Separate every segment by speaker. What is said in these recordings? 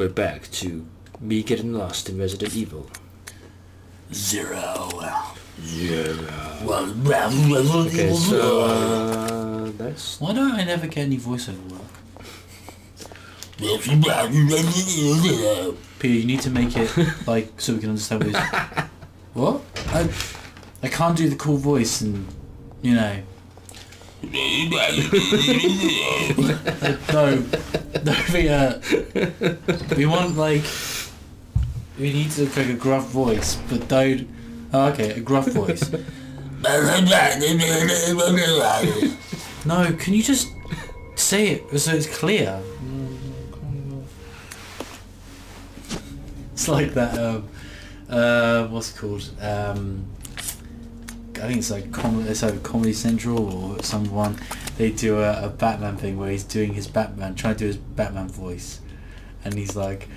Speaker 1: we're back to me getting lost in Resident Evil.
Speaker 2: Zero.
Speaker 1: Okay, so that's...
Speaker 2: Why don't I never get any voiceover work? Peter, you need to make it like so we can understand what he's... What? I can't do the cool voice and, you know... No, we want like... We need to look like a gruff voice, but don't... Oh, okay, a gruff voice. No, can you just say it so it's clear? It's like that, what's it called? I think it's like Comedy Central or someone. They do a Batman thing where he's doing his Batman, trying to do his Batman voice. And he's like,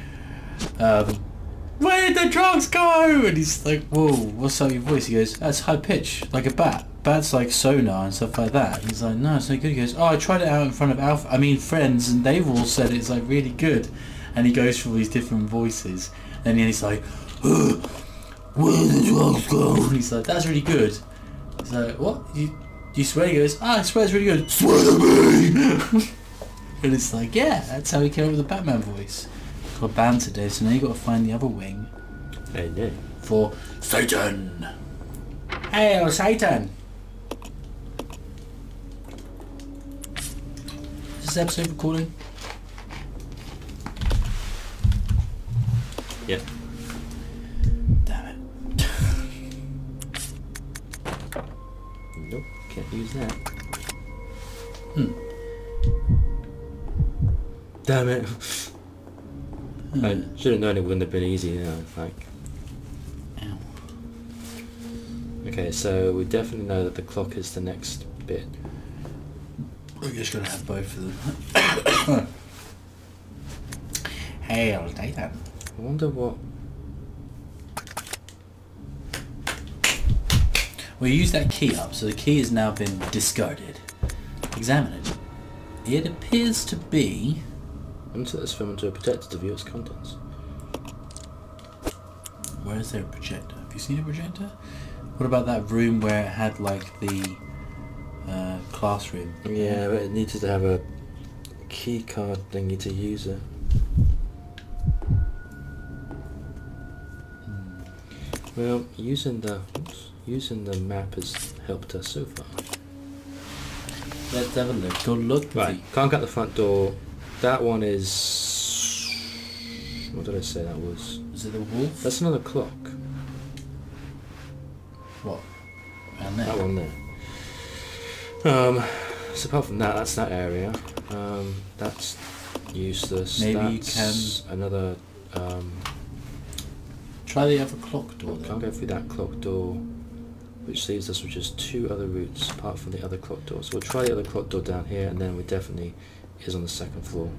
Speaker 2: where did the drugs go? And he's like, whoa, what's up with your voice? He goes, that's high pitch, like a bat. Bat's like sonar and stuff like that. He's like, no, it's not good. He goes, oh, I tried it out in front of friends, and they've all said it's like really good. And he goes through all these different voices. And then he's like, where did the drugs go? And he's like, that's really good. He's like, what? You swear? He goes, I swear it's really good. Swear to me! And it's like, yeah, that's how he came up with the Batman voice. Got a band today, so now you got to find the other wing.
Speaker 1: Hey, no.
Speaker 2: For Satan. Hail Satan! Is this episode recording?
Speaker 1: Yeah.
Speaker 2: Damn it.
Speaker 1: Nope, can't use that. Damn it. I should have known it wouldn't have been easy, you know, like...
Speaker 2: Ow.
Speaker 1: Okay, so we definitely know that the clock is the next bit.
Speaker 2: We're just going to have both of them. Hail Satan.
Speaker 1: I wonder what...
Speaker 2: We'll use that key up, so the key has now been discarded. Examine it. It appears to be...
Speaker 1: Insert this film into a projector to view its contents.
Speaker 2: Where is there a projector? Have you seen a projector? What about that room where it had like the classroom?
Speaker 1: Yeah, but it needed to have a key card thingy to use it. Well, using the map has helped us so far.
Speaker 2: Let's have a look. Go look.
Speaker 1: Right, can't get the front door. That one is... What did I say that was?
Speaker 2: Is it the wolf?
Speaker 1: That's another clock.
Speaker 2: What? And there.
Speaker 1: That one there. So apart from that, that's that area. That's useless.
Speaker 2: Maybe
Speaker 1: that's
Speaker 2: you can...
Speaker 1: another...
Speaker 2: Try the other clock door then.
Speaker 1: Can't go through that clock door, which leaves us with just two other routes apart from the other clock door. So we'll try the other clock door down here, and then we definitely is on the second floor.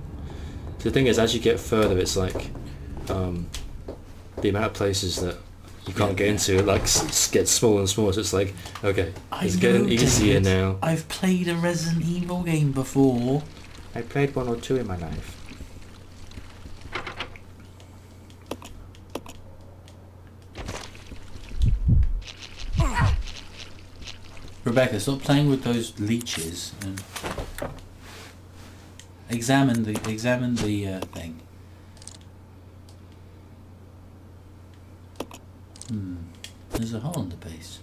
Speaker 1: So the thing is, as you get further, it's like the amount of places that you can't get into like gets smaller and smaller. So it's like, okay, it's getting easier now.
Speaker 2: I've played a Resident Evil game before.
Speaker 1: I played 1 or 2 in my life.
Speaker 2: Rebecca, stop playing with those leeches and examine the thing. There's a hole in the base.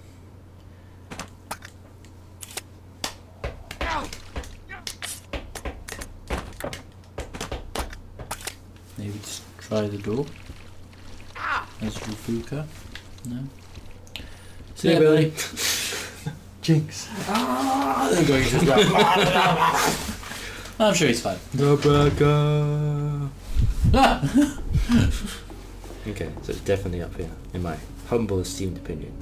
Speaker 2: Maybe just try the door. As Rufuka. No. See ya, buddy.
Speaker 1: Jinx.
Speaker 2: They're going to just I'm sure he's fine.
Speaker 1: Rebecca. Okay, so it's definitely up here, in my humble esteemed opinion.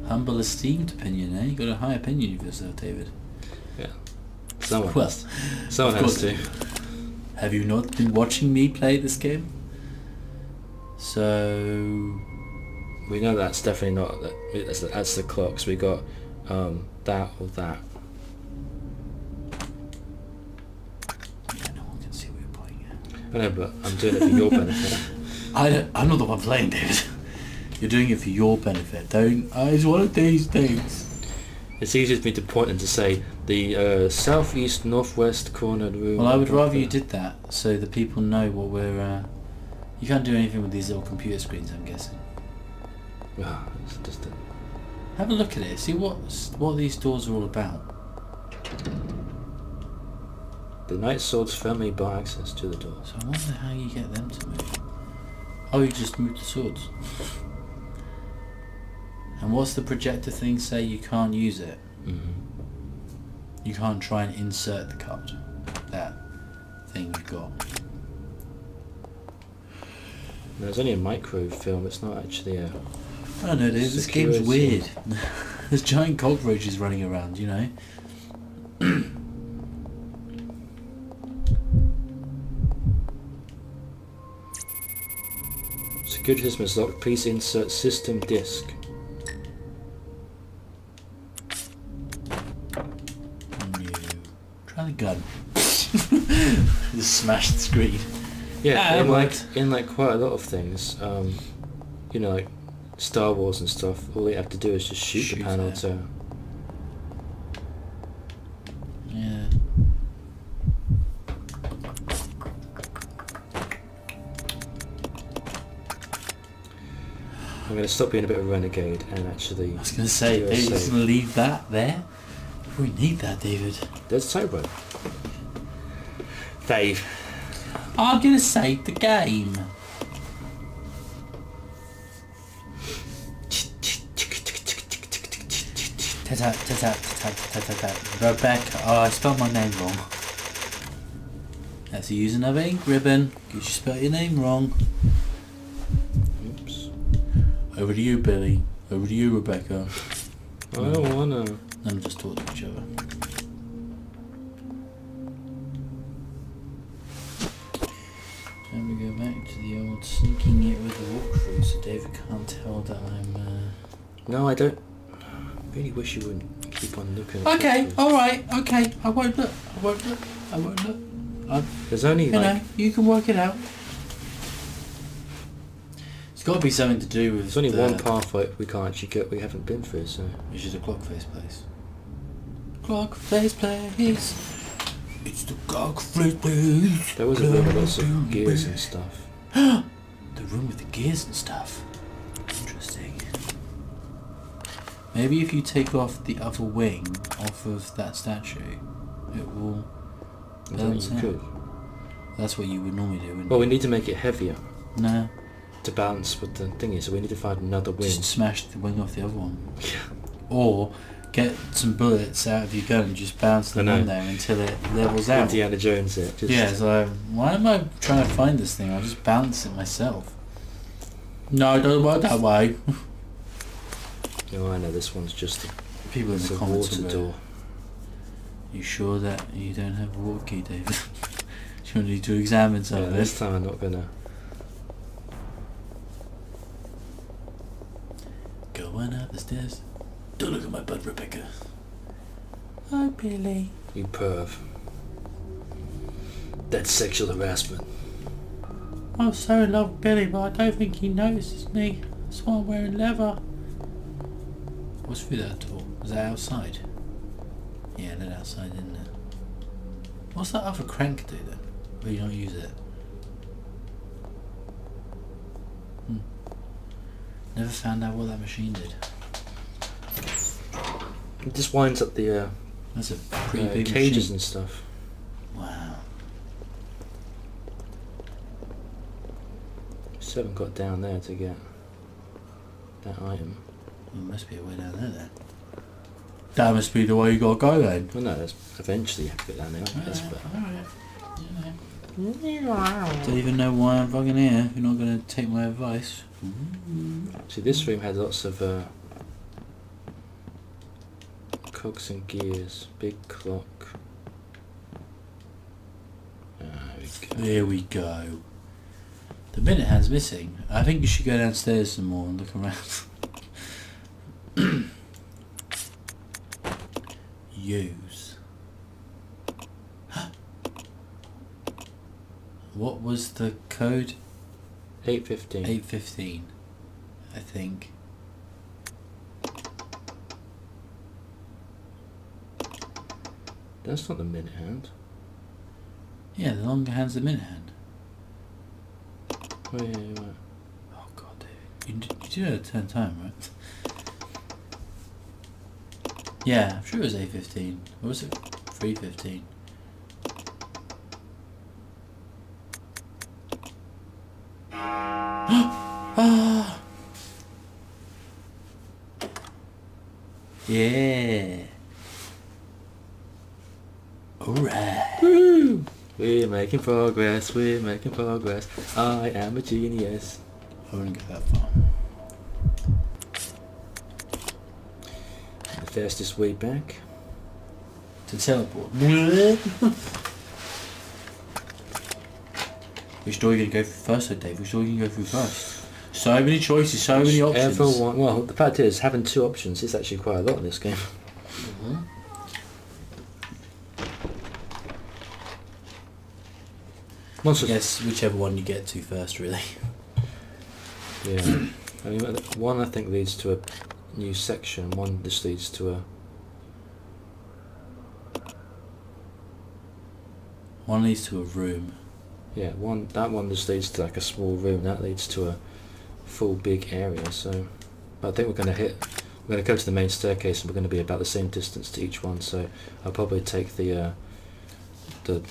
Speaker 2: Humble esteemed opinion, eh? You got a high opinion of yourself, David.
Speaker 1: Yeah. Someone
Speaker 2: Well,
Speaker 1: has. Someone has to.
Speaker 2: Have you not been watching me play this game? So...
Speaker 1: We know that's definitely not... That's the clock, so we got that or that.
Speaker 2: Yeah, no one can see what you're playing at.
Speaker 1: I know, but I'm doing it for your benefit.
Speaker 2: I'm not the one playing, David. You're doing it for your benefit. Don't. It's one of these things.
Speaker 1: It's easier for me to point and to say the southeast northwest corner room.
Speaker 2: Well, I would rather you did that so the people know what we're. You can't do anything with these little computer screens, I'm guessing.
Speaker 1: Ah, it's just
Speaker 2: Have a look at it. See what these doors are all about.
Speaker 1: the night swords firmly bar access to the doors.
Speaker 2: So I wonder how you get them to move. Oh, you just move the swords. And what's the projector thing say? You can't use it. You can't try and insert the card. That thing you've got.
Speaker 1: No, it's only a microfilm. It's not actually a.
Speaker 2: I don't know, dude. This game's weird. There's giant cockroaches running around, you know.
Speaker 1: Security system is locked. Please insert system disk.
Speaker 2: Try the gun. Just smash the screen.
Speaker 1: Yeah,
Speaker 2: it
Speaker 1: in like quite a lot of things, you know, like Star Wars and stuff. All you have to do is just shoot the panel to.
Speaker 2: Yeah.
Speaker 1: I'm going to stop being a bit of a renegade and actually.
Speaker 2: I was going to say,
Speaker 1: do a
Speaker 2: David's
Speaker 1: save.
Speaker 2: going to leave that there. We need that, David.
Speaker 1: There's a typewriter. Save.
Speaker 2: I'm going to save the game. Rebecca. Oh, I spelled my name wrong. Let's use another ink ribbon. You spelled your name wrong.
Speaker 1: Oops.
Speaker 2: Over to you, Billy. Over to you, Rebecca.
Speaker 1: I don't wanna.
Speaker 2: None of us talk to each other. And we go back to the old sneaking it with the walkthrough so David can't tell that I'm...
Speaker 1: No, I don't. I really wish you wouldn't keep on looking at
Speaker 2: Okay,
Speaker 1: pictures.
Speaker 2: alright, okay. I won't look. I won't look. I won't look.
Speaker 1: There's only
Speaker 2: You
Speaker 1: like.
Speaker 2: know, you can work it out. It's got to be something to do with
Speaker 1: There's only one pathway we can't actually get. We haven't been through, so.
Speaker 2: Which is a clock face place. Clock face place. It's the clock face place.
Speaker 1: There was a room with lots of gears and stuff.
Speaker 2: The room with the gears and stuff. Interesting. Maybe if you take off the other wing off of that statue, it will
Speaker 1: I don't
Speaker 2: balance
Speaker 1: think you
Speaker 2: out.
Speaker 1: could.
Speaker 2: That's what you would normally do, wouldn't
Speaker 1: Well, we
Speaker 2: you?
Speaker 1: need to make it heavier
Speaker 2: No,
Speaker 1: to balance with the thingy, so we need to find another wing.
Speaker 2: just smash the wing off the other one.
Speaker 1: Yeah.
Speaker 2: Or get some bullets out of your gun and just bounce them
Speaker 1: I know.
Speaker 2: on there until it levels out.
Speaker 1: Indiana Jones it. Just
Speaker 2: Yeah, so why am I trying to find this thing? I'll just balance it myself. No, it doesn't work that way.
Speaker 1: Oh, I know, this one's just
Speaker 2: People in
Speaker 1: it's
Speaker 2: the
Speaker 1: a
Speaker 2: comments
Speaker 1: water
Speaker 2: will go,
Speaker 1: door.
Speaker 2: you sure that you don't have a water key, David? You need to examine some
Speaker 1: Yeah,
Speaker 2: of
Speaker 1: this
Speaker 2: this.
Speaker 1: time I'm not gonna.
Speaker 2: Going up the stairs. Don't look at my butt, Rebecca. Oh, Billy.
Speaker 1: You perv. That's sexual harassment.
Speaker 2: I'm so in love with Billy, but I don't think he notices me. That's why I'm wearing leather. What's through that door? Was that outside? Yeah, that outside, isn't it? What's that other crank do then? Or you don't use it? Never found out what that machine did.
Speaker 1: It just winds up the
Speaker 2: That's a pretty big
Speaker 1: cages
Speaker 2: machine.
Speaker 1: and stuff.
Speaker 2: Wow.
Speaker 1: Still haven't got down there to get that item.
Speaker 2: There must be a way down there then. That must be the way you gotta go then.
Speaker 1: Well, no, that's eventually you have to get down there. That's but
Speaker 2: Don't even know why I'm fucking here if you're not gonna take my advice.
Speaker 1: see, this room had lots of cogs and gears. Big clock.
Speaker 2: There we go. The minute hand's missing. I think you should go downstairs some more and look around. Use. What was the code?
Speaker 1: 8:15.
Speaker 2: 8:15, I think.
Speaker 1: That's not the minute hand.
Speaker 2: Yeah, the longer hand's the minute hand.
Speaker 1: Oh yeah, you're right.
Speaker 2: Oh god, David. You do know to turn time, right? Yeah, I'm sure it was 8:15. Or was it 3:15? Ah! Yeah. Alright.
Speaker 1: Woo! We're making progress, we're making progress. I am a genius.
Speaker 2: I wouldn't go that far.
Speaker 1: The fastest way back.
Speaker 2: To teleport. Which door are you going to go through first, though, Dave? Which door are you going to go through first? So many choices, so many options.
Speaker 1: Everyone, well, the fact is, having 2 options is actually quite a lot in this game.
Speaker 2: Mm-hmm. I guess whichever one you get to first, really.
Speaker 1: Yeah. I mean, one I think leads to a new section, one just leads to a...
Speaker 2: One leads to a room.
Speaker 1: Yeah, that one just leads to like a small room, that leads to a full big area, so... But I think we're going to go to the main staircase and we're going to be about the same distance to each one, so I'll probably take the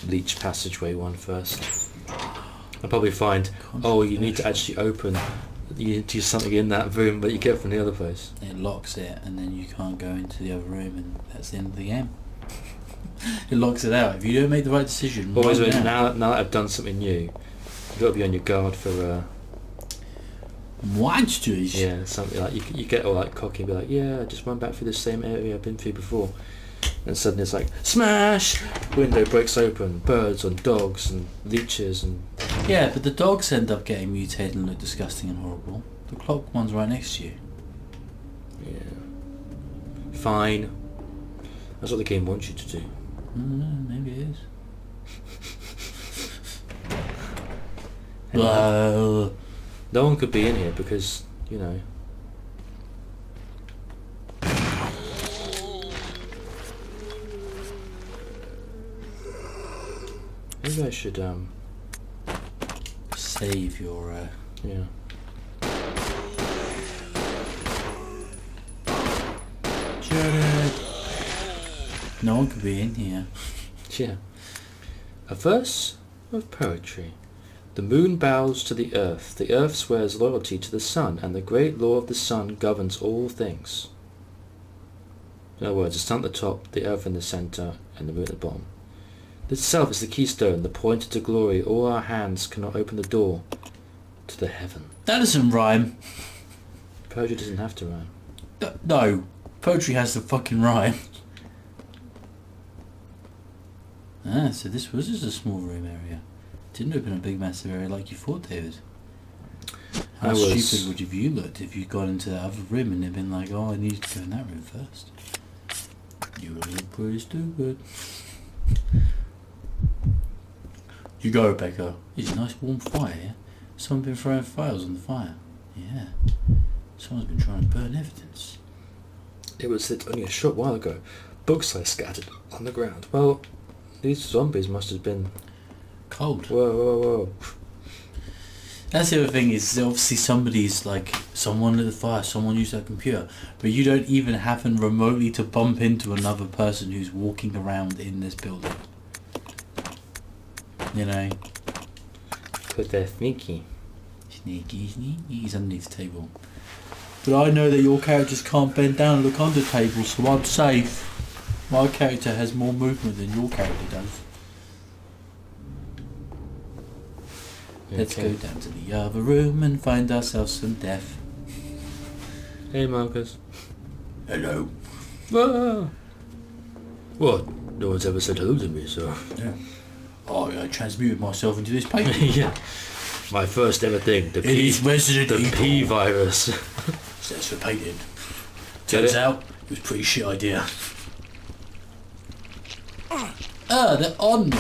Speaker 1: leech passageway one first. I'll probably find, oh, you need to actually open, you need to use something in that room that you get from the other place.
Speaker 2: It locks it, and then you can't go into the other room, and that's the end of the game. It locks it out. If you don't make the right decision,
Speaker 1: Always now that I've done something new, you've got to be on your guard for
Speaker 2: monsters.
Speaker 1: Yeah, something like you get all like cocky and be like, yeah, I just run back through the same area I've been through before, and suddenly it's like smash, window breaks open, birds and dogs and leeches and...
Speaker 2: Yeah, but the dogs end up getting mutated and look disgusting and horrible. The clock one's right next to you.
Speaker 1: Yeah. Fine. That's what the game wants you to do.
Speaker 2: Maybe it is. Well,
Speaker 1: no one could be in here because, you know... Maybe I should,
Speaker 2: save your,
Speaker 1: yeah.
Speaker 2: Jared! No one could be in here.
Speaker 1: Yeah. A verse of poetry. The moon bows to the earth swears loyalty to the sun, and the great law of the sun governs all things. In other words, the sun at the top, the earth in the centre, and the moon at the bottom. This itself is the keystone, the pointer to glory. All our hands cannot open the door to the heaven.
Speaker 2: That doesn't rhyme.
Speaker 1: Poetry doesn't have to rhyme.
Speaker 2: No, poetry has to fucking rhyme. Ah, so this was just a small room area. Didn't open a big massive area like you thought, David. How stupid would have you looked if you'd gone into that other room and they'd been like, oh, I need to go in that room first. You would look pretty stupid. You go, Rebecca. It's a nice warm fire here. Someone's been throwing files on the fire. Yeah. Someone's been trying to burn evidence.
Speaker 1: It was lit only a short while ago. Books lay scattered on the ground. Well, these zombies must have been...
Speaker 2: cold.
Speaker 1: Whoa, whoa, whoa.
Speaker 2: That's the other thing, is obviously somebody's like, someone lit the fire, someone used that computer, but you don't even happen remotely to bump into another person who's walking around in this building. You know?
Speaker 1: Because they're sneaky.
Speaker 2: Sneaky, sneaky. He's underneath the table. But I know that your characters can't bend down and look under tables, so I'm safe. My character has more movement than your character does. Let's go down to the other room and find ourselves some death.
Speaker 1: Hey, Marcus.
Speaker 2: Hello.
Speaker 1: Ah. What? No one's ever said hello to me, so...
Speaker 2: Yeah. Oh, I transmuted myself into this paper.
Speaker 1: Yeah. My first ever thing, the
Speaker 2: Resident Evil.
Speaker 1: P virus.
Speaker 2: So that's for painting. Turns out, it was a pretty shit idea. They're on me.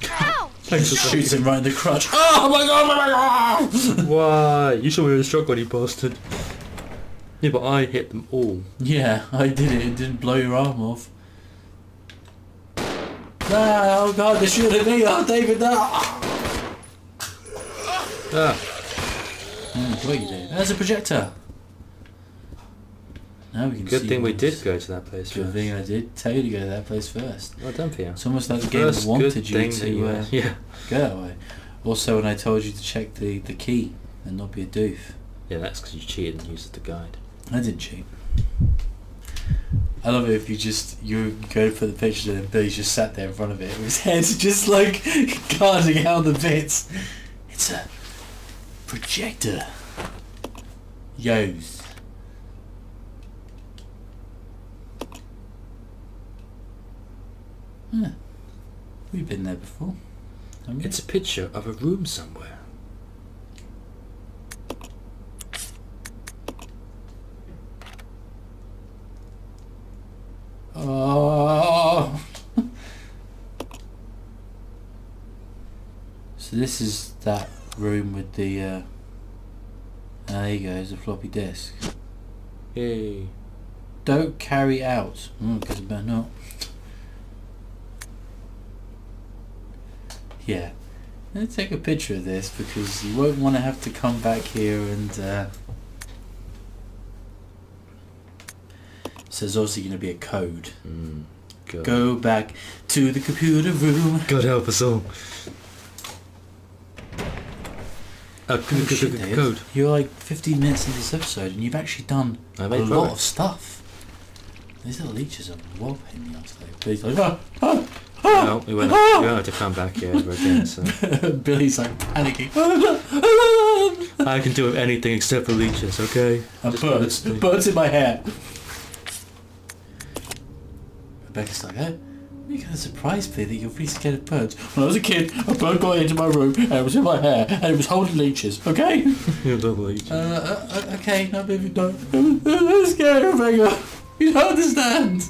Speaker 1: Ouch! Thanks for
Speaker 2: Shoots him right in the crotch. Oh my god! Oh my god!
Speaker 1: Why? You shot me with a shotgun, you bastard. Yeah, but I hit them all.
Speaker 2: Yeah, I did it. It didn't blow your arm off. Ah, oh god, they're shooting at me. Oh, David, no. What you do? There's a projector. Now we can
Speaker 1: Good
Speaker 2: see
Speaker 1: thing we
Speaker 2: what's-
Speaker 1: did go to that place
Speaker 2: Good
Speaker 1: first.
Speaker 2: thing I did tell you to go to that place first.
Speaker 1: Well done for you.
Speaker 2: It's almost like the game
Speaker 1: First
Speaker 2: wanted
Speaker 1: good
Speaker 2: you
Speaker 1: thing
Speaker 2: to
Speaker 1: that you yeah.
Speaker 2: go that way. Also, when I told you to check the key and not be a doof.
Speaker 1: Yeah, that's because you cheated and used the guide.
Speaker 2: I didn't cheat. I love it if you go for the picture and Billy's just sat there in front of it with his head just like guarding out the bits. It's a projector. Yos. Huh. We've been there before. haven't we?
Speaker 1: It's a picture of a room somewhere.
Speaker 2: Oh. So this is that room with the there you go, there's a floppy disk.
Speaker 1: Yay.
Speaker 2: Don't carry out. Because I better not. Yeah. Let's take a picture of this because you won't want to have to come back here and so there's obviously going to be a code.
Speaker 1: God.
Speaker 2: Go back to the computer room.
Speaker 1: God help us all.
Speaker 2: Shit, Dave.
Speaker 1: Code.
Speaker 2: You're like 15 minutes into this episode and you've actually done
Speaker 1: I
Speaker 2: a
Speaker 1: made
Speaker 2: lot
Speaker 1: progress.
Speaker 2: of stuff. These little leeches are well pain in the ass though. Billy's like,
Speaker 1: No, we won't have to come back here ever again, so.
Speaker 2: Billy's like panicking.
Speaker 1: I can do anything except for leeches, okay?
Speaker 2: And birds in my hair. Rebecca's like, oh, you're kind of surprised me that you're really scared of birds. When I was a kid, a bird got into my room and it was in my hair and it was holding leeches, okay?
Speaker 1: You love leeches.
Speaker 2: Okay, no baby, don't. I'm scared, Rebecca. You don't understand.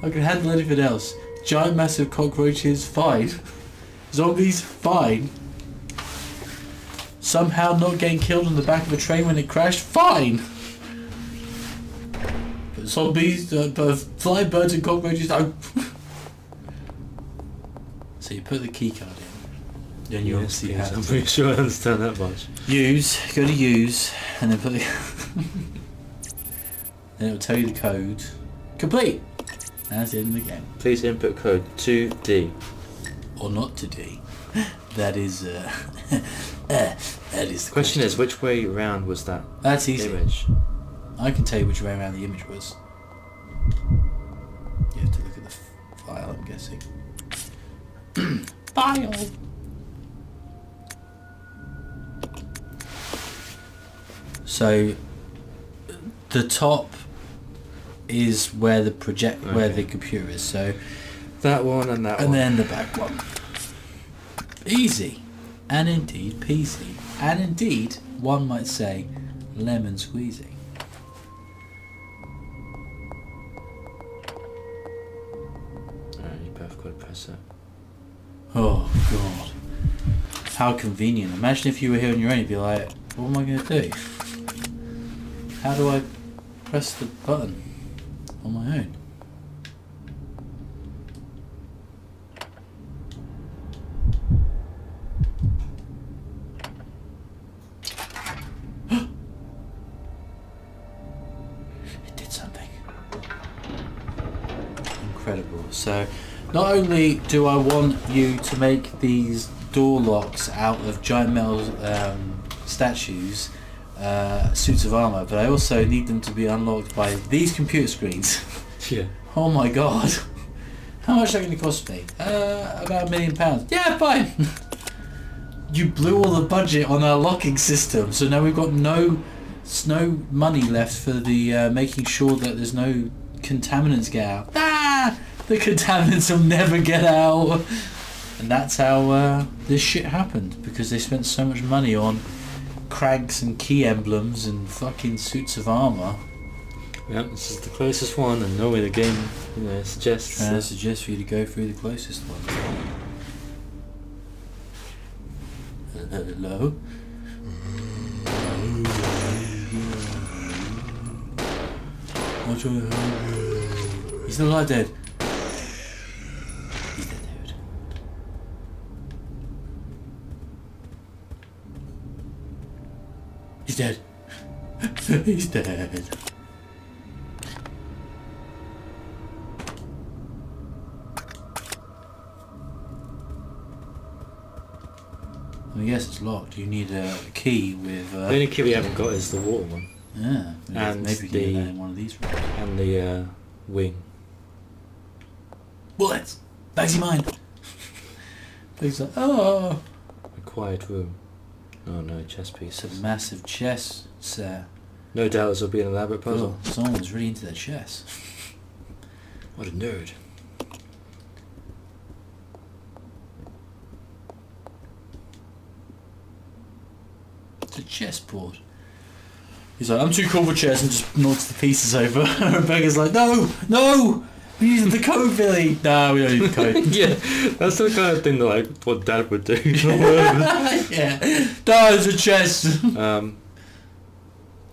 Speaker 2: I can handle anything else. Giant massive cockroaches, fine. Zombies, fine. Somehow not getting killed on the back of a train when it crashed, fine. But zombies, flying birds and cockroaches, no. So you put the key card in. Then you obviously have
Speaker 1: I'm
Speaker 2: to
Speaker 1: pretty sure I understand that much.
Speaker 2: go to use, and then put the... then it'll tell you the code. Complete! And that's the end of the game.
Speaker 1: Please input code 2D.
Speaker 2: Or not to D. That is that is the
Speaker 1: Question is, which way round was that
Speaker 2: That's easy.
Speaker 1: image?
Speaker 2: I can tell you which way around the image was. You have to look at the file, I'm guessing. File! So the top is where the where the computer is, so
Speaker 1: That one and that one.
Speaker 2: and then the back one. Easy. And indeed peasy. And indeed, one might say, lemon squeezy.
Speaker 1: Alright, you both got to press it.
Speaker 2: Oh god. How convenient. Imagine if you were here on your own, you'd be like, what am I going to do? How do I press the button on my own? It did something. Incredible. So, not only do I want you to make these door locks out of giant metal statues, suits of armour, but I also need them to be unlocked by these computer screens.
Speaker 1: Yeah.
Speaker 2: Oh my god. How much is that going to cost me? About £1 million. Yeah, fine. You blew all the budget on our locking system, so now we've got no money left for the making sure that there's no contaminants get out. The contaminants will never get out. And that's how this shit happened, because they spent so much money on cranks and key emblems and fucking suits of armour.
Speaker 1: Yep, this is the closest one, and normally the game, suggests.
Speaker 2: And I suggest for you to go through the closest one. Hello? What's your help? He's still alive, dead. He's dead, dude. He's dead. He's dead. I guess it's locked. You need a key with...
Speaker 1: The only key we haven't got is the water one.
Speaker 2: Yeah,
Speaker 1: and
Speaker 2: maybe we can get that in one of these rooms.
Speaker 1: And the wing.
Speaker 2: Bullets! Bagsy mine! Bagsy's like, oh!
Speaker 1: A quiet room. Oh no, chess
Speaker 2: It's
Speaker 1: pieces.
Speaker 2: a massive chess set.
Speaker 1: No doubt this will be an elaborate puzzle.
Speaker 2: Oh, someone was really into their chess.
Speaker 1: What a nerd.
Speaker 2: It's a chessboard. He's like, I'm too cool for chess, and just knocks the pieces over. Rebecca's like, no! No! We're using the code, Billy! No, we don't need the code.
Speaker 1: Yeah, that's the kind of thing that like what Dad would do.
Speaker 2: Yeah. No, it's a chess!
Speaker 1: Can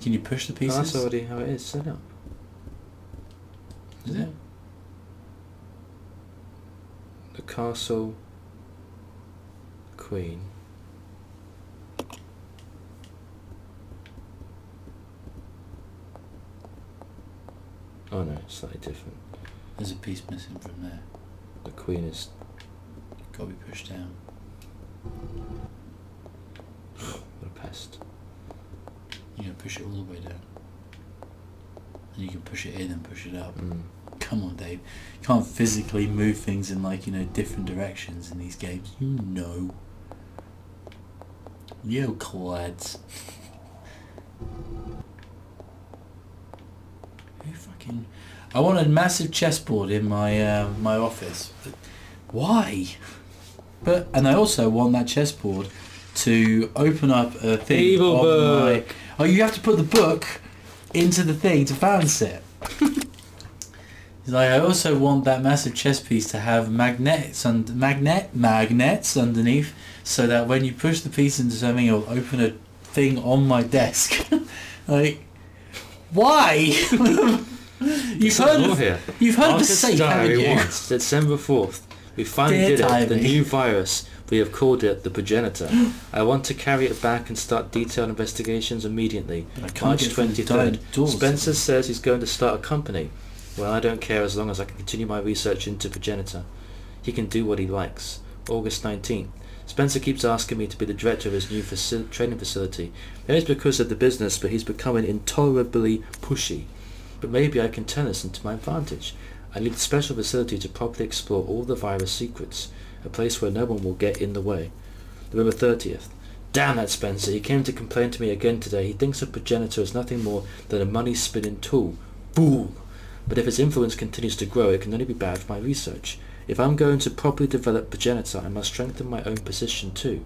Speaker 2: you push the pieces?
Speaker 1: that's already how it is set up.
Speaker 2: Is it?
Speaker 1: The castle, queen. Oh no, slightly different.
Speaker 2: There's a piece missing from there.
Speaker 1: The queen is...
Speaker 2: Gotta be pushed down.
Speaker 1: What a pest.
Speaker 2: You gotta push it all the way down. And you can push it in and push it up.
Speaker 1: Mm.
Speaker 2: Come on, Dave. You can't physically move things in, like, you know, different directions in these games. You know. Yo, clads. Who fucking... I want a massive chessboard in my my office. But why? And I also want that chessboard to open up a thing.
Speaker 1: Evil book.
Speaker 2: Oh, you have to put the book into the thing to balance it. He's like, I also want that massive chess piece to have magnets underneath, so that when you push the piece into something, it'll open a thing on my desk. Like, why? You've heard of the safe, haven't you?
Speaker 1: Once, December 4th. We finally
Speaker 2: Dear
Speaker 1: did it.
Speaker 2: timing.
Speaker 1: The new virus. We have called it the progenitor. I want to carry it back and start detailed investigations immediately.
Speaker 2: But I can't
Speaker 1: March
Speaker 2: get through the
Speaker 1: 23rd.
Speaker 2: diamond doors.
Speaker 1: Spencer says he's going to start a company. Well, I don't care as long as I can continue my research into progenitor. He can do what he likes. August 19th. Spencer keeps asking me to be the director of his new training facility. Maybe it's because of the business, but he's becoming intolerably pushy. But maybe I can turn this into my advantage. I need a special facility to properly explore all the virus secrets. A place where no one will get in the way. November 30th. Damn that Spencer. He came to complain to me again today. He thinks a progenitor is nothing more than a money-spinning tool. Fool! But if its influence continues to grow, it can only be bad for my research. If I'm going to properly develop progenitor, I must strengthen my own position too.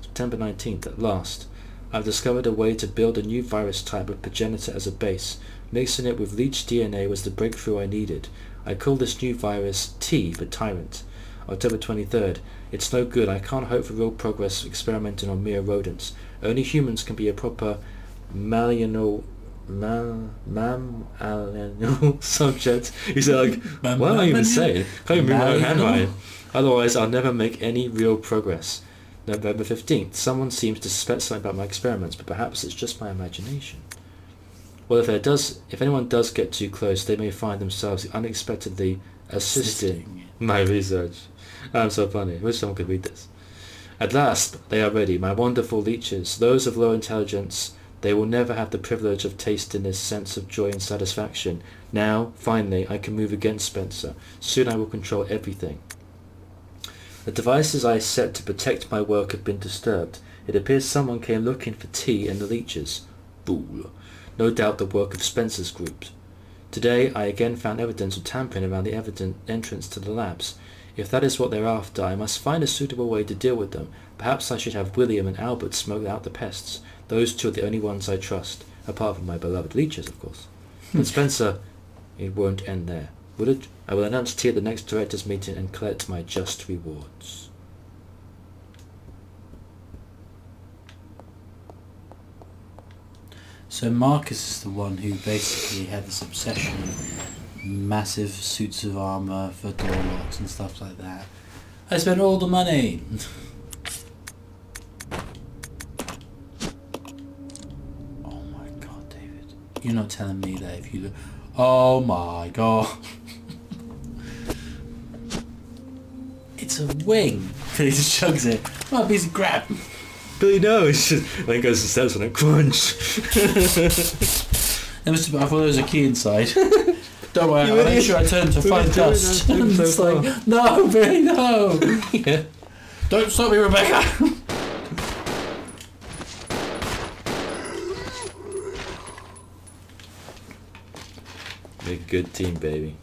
Speaker 1: September 19th. At last. I've discovered a way to build a new virus type with progenitor as a base. Mixing it with leached DNA was the breakthrough I needed. I call this new virus T for Tyrant. October 23rd. It's no good. I can't hope for real progress experimenting on mere rodents. Only humans can be a proper mammalian subject. He said, like, what am I even saying? Can't even read my own handwriting. Otherwise, I'll never make any real progress. November 15th. Someone seems to suspect something about my experiments, but perhaps it's just my imagination. Well, if anyone does get too close, they may find themselves unexpectedly assisting my research. I'm so funny. I wish someone could read this. At last, they are ready, my wonderful leeches. Those of low intelligence, they will never have the privilege of tasting this sense of joy and satisfaction. Now, finally, I can move against Spencer. Soon I will control everything. The devices I set to protect my work have been disturbed. It appears someone came looking for tea in the leeches. Fool. No doubt the work of Spencer's group. Today I again found evidence of tampering around the entrance to the labs. If that is what they're after, I must find a suitable way to deal with them. Perhaps I should have William and Albert smoke out the pests. Those two are the only ones I trust, apart from my beloved leeches, of course. But Spencer, it won't end there, will it? I will announce tea at the next directors' meeting and collect my just rewards.
Speaker 2: So Marcus is the one who basically had this obsession with massive suits of armour for door locks and stuff like that. I spent all the money! Oh my god, David. You're not telling me that if you look... Oh my god. It's a wing. He just chugs it. Oh, a piece of crap.
Speaker 1: Billy knows. Then goes to steps on a crunch.
Speaker 2: There must have been, I thought there was a key inside. Don't worry, I'll make sure I turn to find dust. And it's like, no, Billy, no.
Speaker 1: Yeah.
Speaker 2: Don't stop me, Rebecca.
Speaker 1: A good team, baby.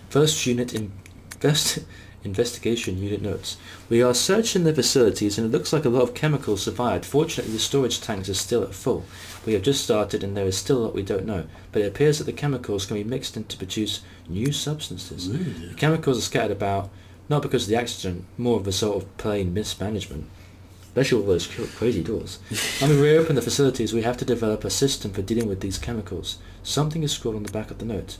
Speaker 1: First unit investigation unit notes. We are searching the facilities and it looks like a lot of chemicals survived. Fortunately, the storage tanks are still at full. We have just started and there is still a lot we don't know, but it appears that the chemicals can be mixed in to produce new substances.
Speaker 2: Ooh.
Speaker 1: The chemicals are scattered about, not because of the accident, more of a sort of plain mismanagement. Especially all those crazy doors. When we reopen the facilities, we have to develop a system for dealing with these chemicals. Something is scrawled on the back of the note.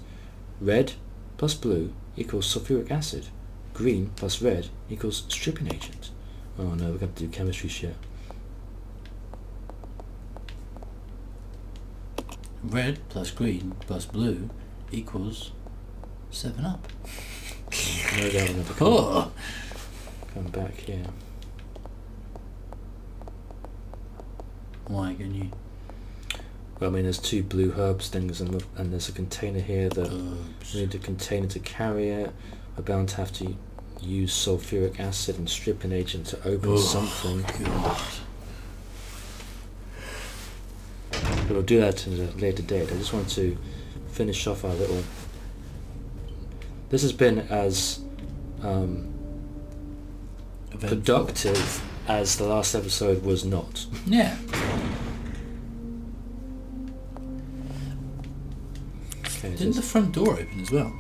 Speaker 1: Red plus blue equals sulfuric acid. Green plus red equals stripping agent. Oh no, we're going to do chemistry shit.
Speaker 2: Red plus green plus blue equals 7-Up.
Speaker 1: No doubt we're going to come back here.
Speaker 2: Why can you?
Speaker 1: Well, I mean, there's 2 blue herbs things, and there's a container here that
Speaker 2: Oops.
Speaker 1: we need a container to carry it. We're bound to have to use sulfuric acid and stripping agent to open something.
Speaker 2: God.
Speaker 1: But we'll do that at a later date. I just want to finish off our little... This has been as productive as the last episode was not.
Speaker 2: Yeah.
Speaker 1: Okay,
Speaker 2: Didn't the front door open as well?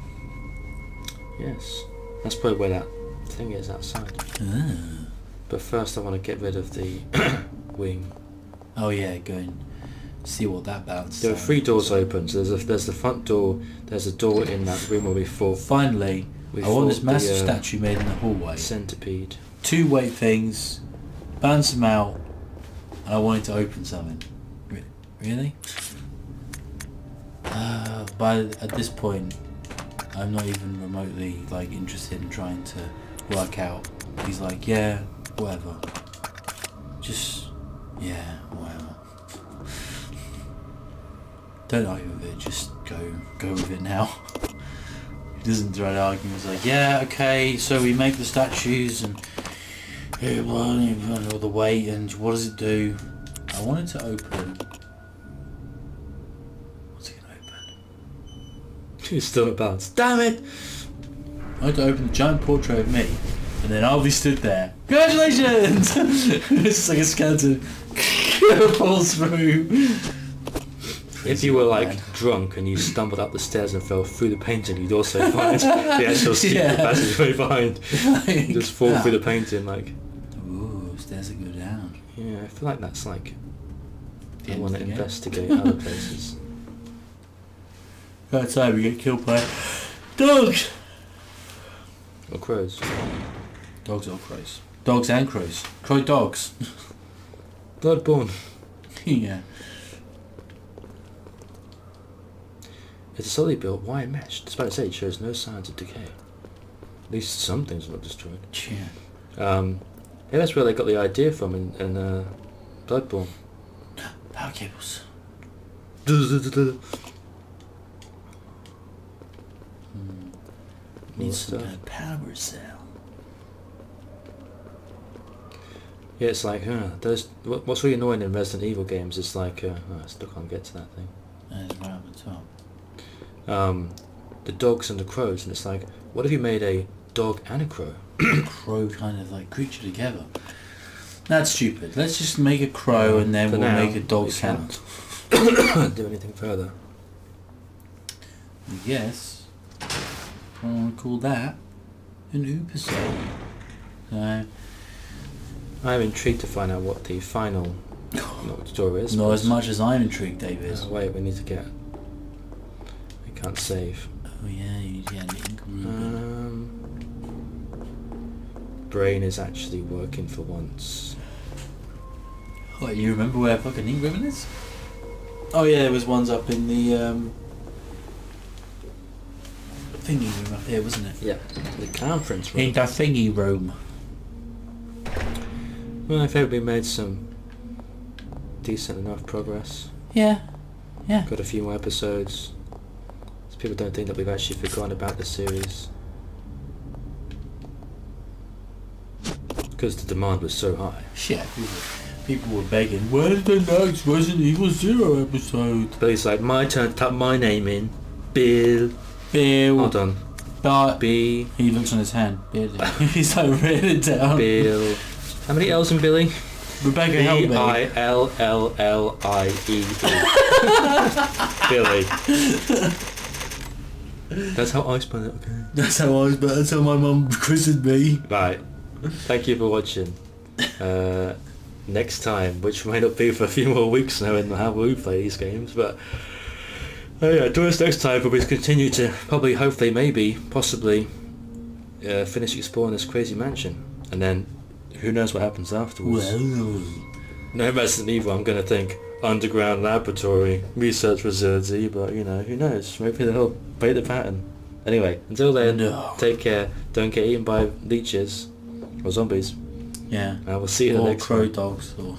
Speaker 1: Yes. That's probably where that thing is outside.
Speaker 2: Ah.
Speaker 1: But first I want to get rid of the wing.
Speaker 2: Oh yeah, go and see what that bounces.
Speaker 1: There are 3 doors open. So there's the front door, there's a door in that room where we fought.
Speaker 2: Finally, I want this massive statue made in the hallway.
Speaker 1: Centipede.
Speaker 2: 2 weight things, bounce them out, and I wanted to open something. Really? But at this point, I'm not even remotely like interested in trying to work out. He's like, yeah, whatever. Just, yeah, whatever. Don't argue with it. Just go with it now. He doesn't try to argue. He's like, yeah, okay. So we make the statues and all the weight and what does it do? I want it to open. What's it gonna open?
Speaker 1: He's still at balance. Damn it!
Speaker 2: I want to open the giant portrait of me, and then I'll be stood there. Congratulations! It's just like a skeleton falls through.
Speaker 1: If you were like drunk and you stumbled up the stairs and fell through the painting, you'd also find the actual secret passageway behind.
Speaker 2: Like,
Speaker 1: You just fall through the painting, like.
Speaker 2: Ooh, stairs that go down.
Speaker 1: Yeah, I feel like that's like.
Speaker 2: The
Speaker 1: I
Speaker 2: end
Speaker 1: want
Speaker 2: of
Speaker 1: to
Speaker 2: the game.
Speaker 1: investigate other places.
Speaker 2: Outside we get killed by dogs.
Speaker 1: Or crows.
Speaker 2: Dogs or crows? Dogs and crows. Crow dogs.
Speaker 1: Bloodborne.
Speaker 2: Yeah.
Speaker 1: It's a solidly built wire mesh. Despite its age, shows no signs of decay. At least some things are not destroyed.
Speaker 2: Yeah.
Speaker 1: Yeah, that's where they got the idea from in Bloodborne.
Speaker 2: Power cables. Needs some kind of power cell.
Speaker 1: Yeah, it's like, what's really annoying in Resident Evil games is like, I still can't get to that thing.
Speaker 2: That is right up the top.
Speaker 1: The dogs and the crows, and it's like, what if you made a dog and a crow?
Speaker 2: Crow kind of like creature together. That's stupid. Let's just make a crow and then
Speaker 1: For
Speaker 2: we'll
Speaker 1: now,
Speaker 2: make a dog
Speaker 1: we
Speaker 2: sound.
Speaker 1: can't do anything further.
Speaker 2: Yes. I want to call that an episode. So,
Speaker 1: I'm intrigued to find out what the final Not what tutorial is.
Speaker 2: Not
Speaker 1: but-
Speaker 2: as much as I'm intrigued, David.
Speaker 1: Wait, we need to get... We can't save.
Speaker 2: Oh yeah, Link Rubin.
Speaker 1: Brain is actually working for once.
Speaker 2: What, you remember where fucking Ink Ribbon is? Oh yeah, there was ones up in the thingy room up here, wasn't it?
Speaker 1: Yeah, the conference room.
Speaker 2: In the thingy room.
Speaker 1: Well, I think we made some decent enough progress.
Speaker 2: Yeah. Yeah.
Speaker 1: Got a few more episodes. So people don't think that we've actually forgotten about the series. Because the demand was so high.
Speaker 2: Shit. People were begging, where's the next Resident Evil 0 episode?
Speaker 1: But he's like, my turn to type my name in. Bill. Hold on.
Speaker 2: But
Speaker 1: B.
Speaker 2: he looks on his hand. He's like written it down.
Speaker 1: Bill. How many L's in Billy?
Speaker 2: Rebecca, help me.
Speaker 1: B-I-L-L-L-I-E-E. Billy. That's how I spell it, okay?
Speaker 2: That's how my mum christened me.
Speaker 1: Right. Thank you for watching. Next time, which may not be for a few more weeks now in how we play these games, but yeah, join us next time where we continue to probably, hopefully, maybe, possibly finish exploring this crazy mansion. And then, who knows what happens afterwards.
Speaker 2: Well.
Speaker 1: No Resident Evil, I'm going to think underground laboratory, research facility, but you know, who knows, maybe they'll break the pattern. Anyway, until then, take care, don't get eaten by leeches or zombies.
Speaker 2: Yeah.
Speaker 1: And we'll see you in the
Speaker 2: or
Speaker 1: next
Speaker 2: crow
Speaker 1: one.
Speaker 2: dogs or